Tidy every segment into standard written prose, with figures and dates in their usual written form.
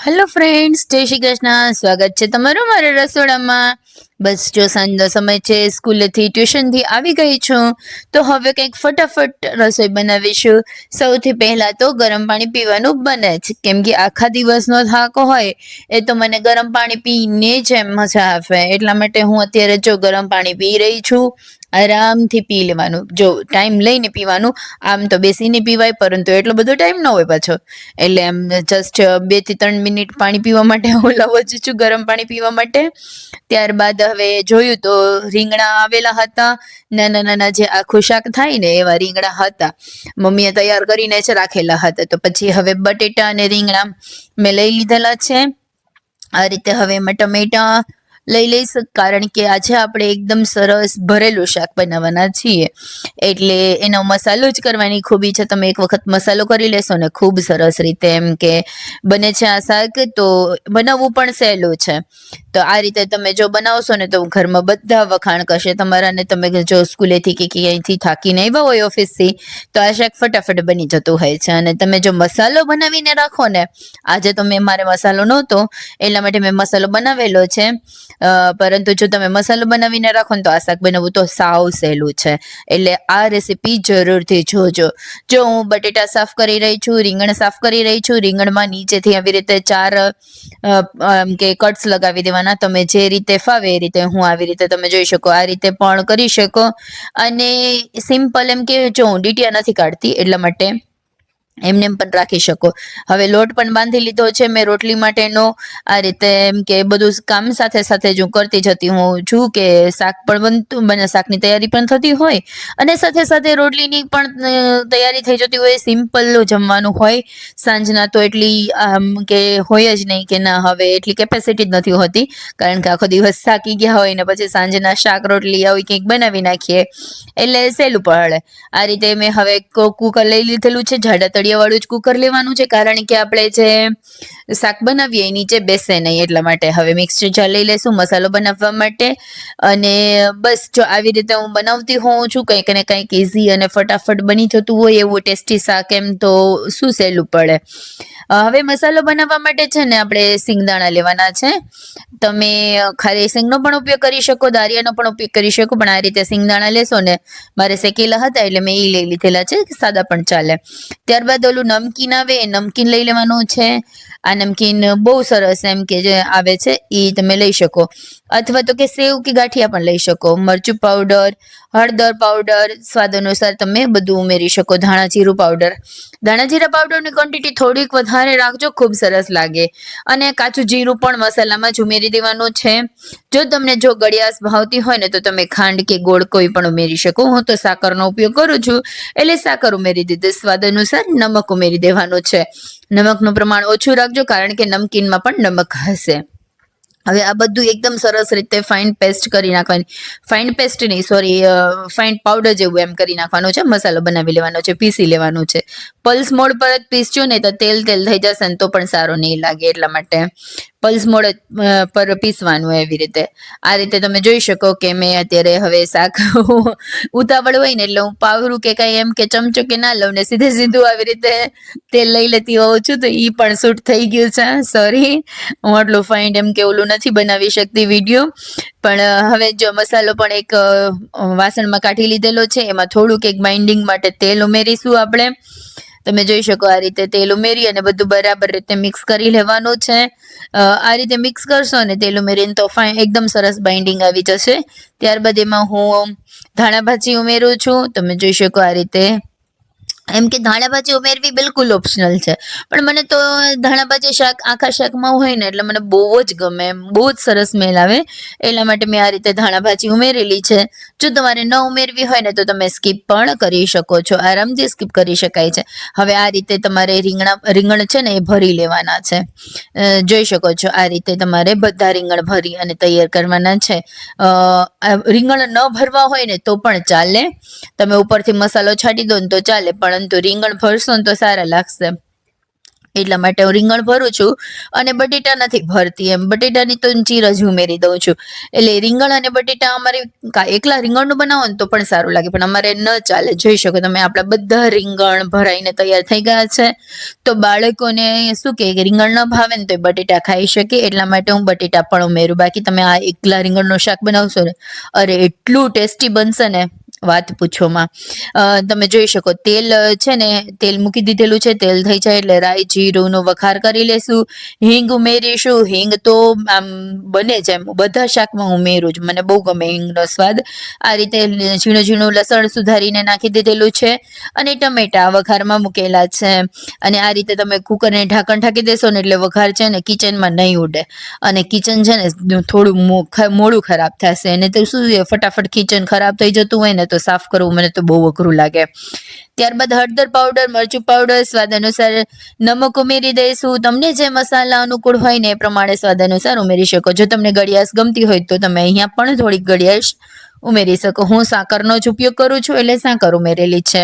Hello friends, જય શ્રી કૃષ્ણ. સ્વાગત છે તમારું મારા રસોડામાં. બસ જો સાંજનો સમય છે, સ્કૂલેથી ટ્યુશનથી આવી ગઈ છું તો હવે કંઈક ફટાફટ રસોઈ બનાવીશું. સૌથી પહેલા તો ગરમ પાણી પીવાનું બને જ, કેમ કે આખા દિવસનો થાક હોય એ તો મને ગરમ પાણી પીને જ મજા આવે. એટલા માટે હું અત્યારે જો ગરમ પાણી પી રહી છું. આરામથી પી લેવાનું, જો ટાઈમ લઈને પીવાનું. આમ તો બેસીને પીવાય, પરંતુ એટલો બધો ટાઈમ ન હોય પાછો, એટલે એમ જસ્ટ 2 થી 3 મિનિટ પાણી પીવા માટે હું લાવું છું ગરમ પાણી પીવા માટે. ત્યારબાદ હવે જોયું તો રીંગણા આવેલા હતા, નાના નાના જે આખું શાક થાય ને એવા રીંગણા હતા, મમ્મીએ તૈયાર કરીને જ રાખેલા હતા. તો પછી હવે બટેટા અને રીંગણા મેં લઈ લીધેલા છે. આ રીતે હવે એમાં ટમેટા લઈ લઈશ, કારણ કે આજે આપણે એકદમ સરસ ભરેલું શાક બનાવવાના છીએ, એટલે એનો મસાલો જ કરવાની ખૂબી છે. તમે એક વખત મસાલો કરી લેશો ને ખૂબ સરસ રીતે એમ કે બને છે આ શાક, તો બનાવવું પણ સહેલું છે. તો આ રીતે તમે જો બનાવશો ને તો ઘરમાં બધા વખાણ કરશે તમારા. ને તમે જો સ્કૂલેથી કે ક્યાંયથી થાકીને આવ્યા હોય ઓફિસથી, તો આ શાક ફટાફટ બની જતું હોય છે. અને તમે જો મસાલો બનાવીને રાખો ને, આજે તો મારે મસાલો નહોતો એટલા માટે મેં મસાલો બનાવેલો છે, પરંતુ જો તમે મસાલો બનાવીને રાખો ને તો આ શાક બનાવવું તો સાવ સહેલું છે. એટલે આ રેસીપી જરૂરથી જોજો. જો હું બટેટા સાફ કરી રહી છું, રીંગણ સાફ કરી રહી છું. રીંગણમાં નીચેથી આવી રીતે 4 કે કટ્સ લગાવી દેવાના. તમે જે રીતે ફાવે એ રીતે, હું આવી રીતે તમે જોઈ શકો આ રીતે પણ કરી શકો. અને સિમ્પલ એમ કે જો હું ડીટીયા નથી કાઢતી એટલા માટે એમને પણ રાખી શકો. હવે લોટ પણ બાંધી લીધો છે મેં રોટલી માટેનો. આ રીતે એમ કે બધું કામ સાથે સાથે જ હું કરતી જતી હું છું, કે શાક પણ બનતું, શાકની તૈયારી પણ થતી હોય અને સાથે સાથે રોટલીની પણ તૈયારી થઈ જતી હોય. સિમ્પલ જમવાનું હોય સાંજના, તો એટલી કે હોય જ નહીં કે ના હવે એટલી કેપેસિટી જ નથી હોતી, કારણ કે આખો દિવસ થાકી ગયા હોય ને પછી સાંજના શાક રોટલી આવી કંઈક બનાવી નાખીએ એટલે સહેલું પડે. આ રીતે મેં હવે કુકર લઈ લીધેલું છે, જાડા તળિયાવાળું જ કુકર લેવાનું છે, કારણ કે આપણે જે શાક બનાવીએ એ નીચે બેસે નહીં એટલા માટે. હવે મિક્સર જાર લઈ લેશું મસાલો બનાવવા માટે. અને બસ જો આવી રીતે હું બનાવતી હોઉં છું, કંઈક ને કંઈક ઇઝી અને ફટાફટ બની જતું હોય એવું ટેસ્ટી શાક, એમ તો શું સહેલું પડે. હવે મસાલો બનાવવા માટે છે ને આપણે સિંગદાણા લેવાના છે. તમે ખાલી સિંગનો પણ ઉપયોગ કરી શકો, દારિયાનો પણ ઉપયોગ કરી શકો, પણ આ રીતે સિંગદાણા લેશો ને, મારે શેકેલા હતા એટલે મેં એ લઈ લીધેલા છે, સાદા પણ ચાલે. ત્યારબાદ ઓલું નમકીન આવે એ નમકીન લઈ લેવાનું છે. આ નમકીન બહુ સરસ એમ કે જે આવે છે એ તમે લઈ શકો, અથવા તો કે સેવ કે ગાંઠિયા પણ લઈ શકો. મરચું પાવડર, હળદર પાવડર, સ્વાદ અનુસાર તમે બધું ઉમેરી શકો. ધાણા જીરું પાવડર, ધાણા જીરા પાવડરની ક્વોન્ટિટી થોડીક વધારે રાખજો, ખૂબ સરસ લાગે. અને કાચું જીરું પણ મસાલામાં જ ઉમેરી દેવાનું છે. જો તમને જો ગળ્યાશ ભાવતી હોય ને તો તમે ખાંડ કે ગોળ કોઈ પણ ઉમેરી શકો. હું તો સાકરનો ઉપયોગ કરું છું એટલે સાકર ઉમેરી દીધી. સ્વાદ અનુસાર નમક ઉમેરી દેવાનું છે. નમકનું પ્રમાણ ઓછું રાખજો, કારણ કે નમકીનમાં પણ નમક હશે. હવે આ બધું એકદમ સરસ રીતે ફાઇન પેસ્ટ કરી નાખવાની. ફાઇન પેસ્ટ નહીં, સોરી, ફાઇન પાવડર જેવું એમ કરી નાખવાનું છે. મસાલો બનાવી લેવાનો છે, પીસી લેવાનું છે. પલ્સ મોડ પર જ પીસજો ને તો તેલ થઈ જશે ને તો પણ સારો નહીં લાગે, એટલા માટે પલ્સ મોડ પર પીસવાનું એવી રીતે. આ રીતે તમે જોઈ શકો કે મેં અત્યારે હવે શાક ઉતાવળ હોય ને એટલે હું પાવરું કે કઈ એમ કે ચમચો કે ના લઉં ને સીધું આવી રીતે તેલ લઈ લેતી હોઉં છું, તો ઈ પણ શૂટ થઈ ગયું છે. સોરી, હું આટલું ફાઇન એમ કે ઓલું નથી બનાવી શકતી વિડીયો. પણ હવે જો મસાલો પણ એક વાસણમાં કાઢી લીધેલો છે, એમાં થોડુંક એક બાઇન્ડિંગ માટે તેલ ઉમેરીશું આપણે. તમે જોઈ શકો આ રીતે તેલ ઉમેરી અને બધું બરાબર રીતે મિક્સ કરી લેવાનું છે. આ રીતે મિક્સ કરશો ને તેલ ઉમેરીને તો એકદમ સરસ બાઇન્ડિંગ આવી જશે. ત્યારબાદ એમાં હું ધાણા ભાજી ઉમેરું છું. તમે જોઈ શકો આ રીતે. એમ કે ધાણા ભાજી ઉમેરવી બિલકુલ ઓપ્શનલ છે, પણ મને તો ધાણા ભાજી શાક આખા શાકમાં હોય ને એટલે મને બહુ જ ગમે, બહુ જ સરસ સ્મેલ આવે. એટલા માટે મેં આ રીતે ધાણા ભાજી ઉમેરેલી છે. જો તમારે ન ઉમેરવી હોય ને તો તમે સ્કીપ પણ કરી શકો છો, આરામથી સ્કીપ કરી શકાય છે. હવે આ રીતે તમારે રીંગણ છે ને એ ભરી લેવાના છે. જોઈ શકો છો આ રીતે તમારે બધા રીંગણ ભરી અને તૈયાર કરવાના છે. રીંગણ ન ભરવા હોય ને તો પણ ચાલે, તમે ઉપરથી મસાલો છાંટી દો ને તો ચાલે, પરંતુ રીંગણ ભરશો ને તો સારા લાગશે. એટલા માટે હું રીંગણ ભરું છું અને બટેટા નથી ભરતી એમ, બટેટાની તો ચીર જ ઉમેરી દઉં છું. એટલે રીંગણ અને બટેટા અમારે એકલા રીંગણનું બનાવો ને તો પણ સારું લાગે, પણ અમારે ન ચાલે. જોઈ શકો તમે આપણા બધા રીંગણ ભરાઈને તૈયાર થઈ ગયા છે. તો બાળકોને શું કે રીંગણ ન ભાવે ને તો બટેટા ખાઈ શકે, એટલા માટે હું બટેટા પણ ઉમેરું. બાકી તમે આ એકલા રીંગણનું શાક બનાવશો ને, અરે એટલું ટેસ્ટી બનશે ને વાત પૂછોમાં. તમે જોઈ શકો તેલ છે ને, તેલ મૂકી દીધેલું છે. તેલ થઈ જાય એટલે રાઈ જીરુંનો વઘાર કરી લેશું. હિંગ ઉમેરીશું. હિંગ તો આમ બને જ એમ બધા શાકમાં ઉમેરું જ, મને બહુ ગમે હિંગનો સ્વાદ. આ રીતે ઝીણું ઝીણું લસણ સુધારીને નાખી દીધેલું છે અને ટમેટા વઘારમાં મૂકેલા છે. અને આ રીતે તમે કુકરને ઢાંકણ ઢાંકી દેશો ને એટલે વઘાર છે ને કિચનમાં નહીં ઉડે. અને કિચન છે ને થોડું મોડું ખરાબ થશે. અને તો શું ફટાફટ કિચન ખરાબ થઈ જતું હોય ને તો સાફ કરવું મને તો બહુ અઘરું લાગે. ત્યારબાદ હળદર પાવડર, મરચું પાવડર, સ્વાદ અનુસાર નમક ઉમેરી દઈશું. તમને જે મસાલા અનુકૂળ હોય ને એ પ્રમાણે સ્વાદ અનુસાર ઉમેરી શકો. જો તમને ગળ્યાશ ગમતી હોય તો તમે અહીંયા પણ થોડીક ગળ્યાશ ઉમેરી શકો. હું સાકરનો જ ઉપયોગ કરું છું એટલે સાકર ઉમેરેલી છે.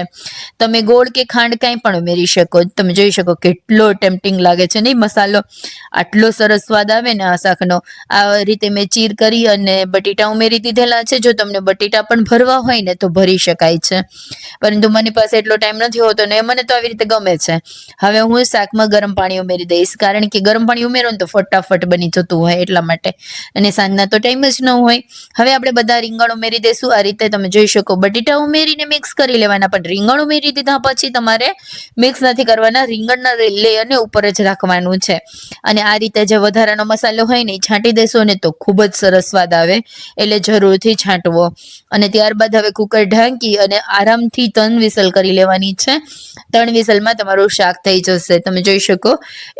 તમે ગોળ કે ખાંડ કાંઈ પણ ઉમેરી શકો. તમે જોઈ શકો કેટલો ટેમ્પટિંગ લાગે છે નહીં મસાલો, આટલો સરસ સ્વાદ આવે ને આ શાકનો. આ રીતે મેં ચીર કરી અને બટેટા ઉમેરી દીધેલા છે. જો તમને બટેટા પણ ભરવા હોય ને તો ભરી શકાય છે, પરંતુ મને પાસે એટલો ટાઈમ નથી હોતો ને મને તો આવી રીતે ગમે છે. હવે હું શાકમાં ગરમ પાણી ઉમેરી દઈશ, કારણ કે ગરમ પાણી ઉમેરો ને તો ફટાફટ બની જતું હોય એટલા માટે, અને સાંજના તો ટાઈમ જ ન હોય. હવે આપણે બધા રીંગણ ઉમેરી દઈશું. આ રીતે તમે જોઈ શકો બટેટા ઉમેરીને મિક્સ કરી લેવાના, પણ રીંગણ ઉમેરી દીધા પછી તમારે મિક્સ નથી કરવાના. રીંગણના લેયરને ઉપર જ રાખવાનું છે. અને આ રીતે જે વધારાનો મસાલો હોય ને એ છાંટી દેશો ને તો ખૂબ જ સરસ સ્વાદ આવે, એટલે જરૂરથી છાંટવો. અને ત્યારબાદ હવે કુકર ઢાંકી અને આરામથી 3 વિસલ કરી લેવાની છે. 3 વિસલમાં તમારું શાક થઈ જશે. તમે જોઈ શકો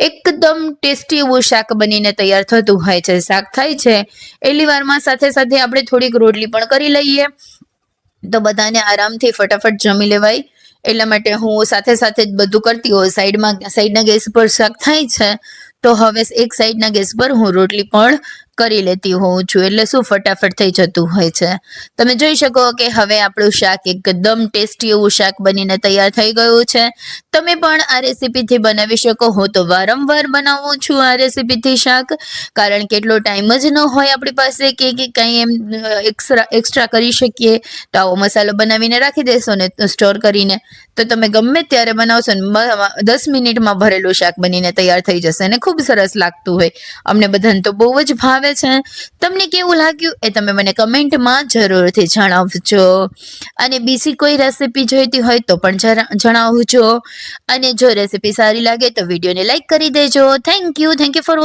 એકદમ ટેસ્ટી એવું શાક બનીને તૈયાર થતું હોય છે. શાક થાય છે એટલી વારમાં સાથે સાથે આપણે થોડીક રોટલી પણ કરી લઈએ તો બધાને આરામથી ફટાફટ જમી લેવાય. એટલા માટે હું સાથે સાથે જ બધું કરતી હોઉં. સાઈડના ગેસ પર શાક થાય છે તો હવે એક સાઈડના ગેસ પર હું રોટલી પણ કરી લેતી હોઉં છું, એટલે શું ફટાફટ થઈ જતું હોય છે. તમે જોઈ શકો કે હવે આપણું શાક એકદમ ટેસ્ટી એવું શાક બનીને તૈયાર થઈ ગયું છે. તમે પણ આ રેસીપીથી બનાવી શકો. હું તો વારંવાર બનાવું છું આ રેસીપીથી શાક, કારણ કે એટલો ટાઈમ જ ન હોય આપણી પાસે કે કંઈ એમ એક્સ્ટ્રા કરી શકીએ. તો આવો મસાલો બનાવીને રાખી દેશો ને સ્ટોર કરીને તો તમે ગમે ત્યારે બનાવશો ને 10 મિનિટમાં ભરેલું શાક બનીને તૈયાર થઈ જશે અને ખૂબ સરસ લાગતું હોય. અમને બધાને તો બહુ જ ભાવે છે. તમને કેવું લાગ્યું એ તમે મને કમેન્ટમાં જરૂરથી જણાવજો. અને બીજી કોઈ રેસીપી જોઈતી હોય તો પણ જણાવજો. અને જો રેસીપી સારી લાગે તો વિડીયોને લાઈક કરી દેજો. Thank you for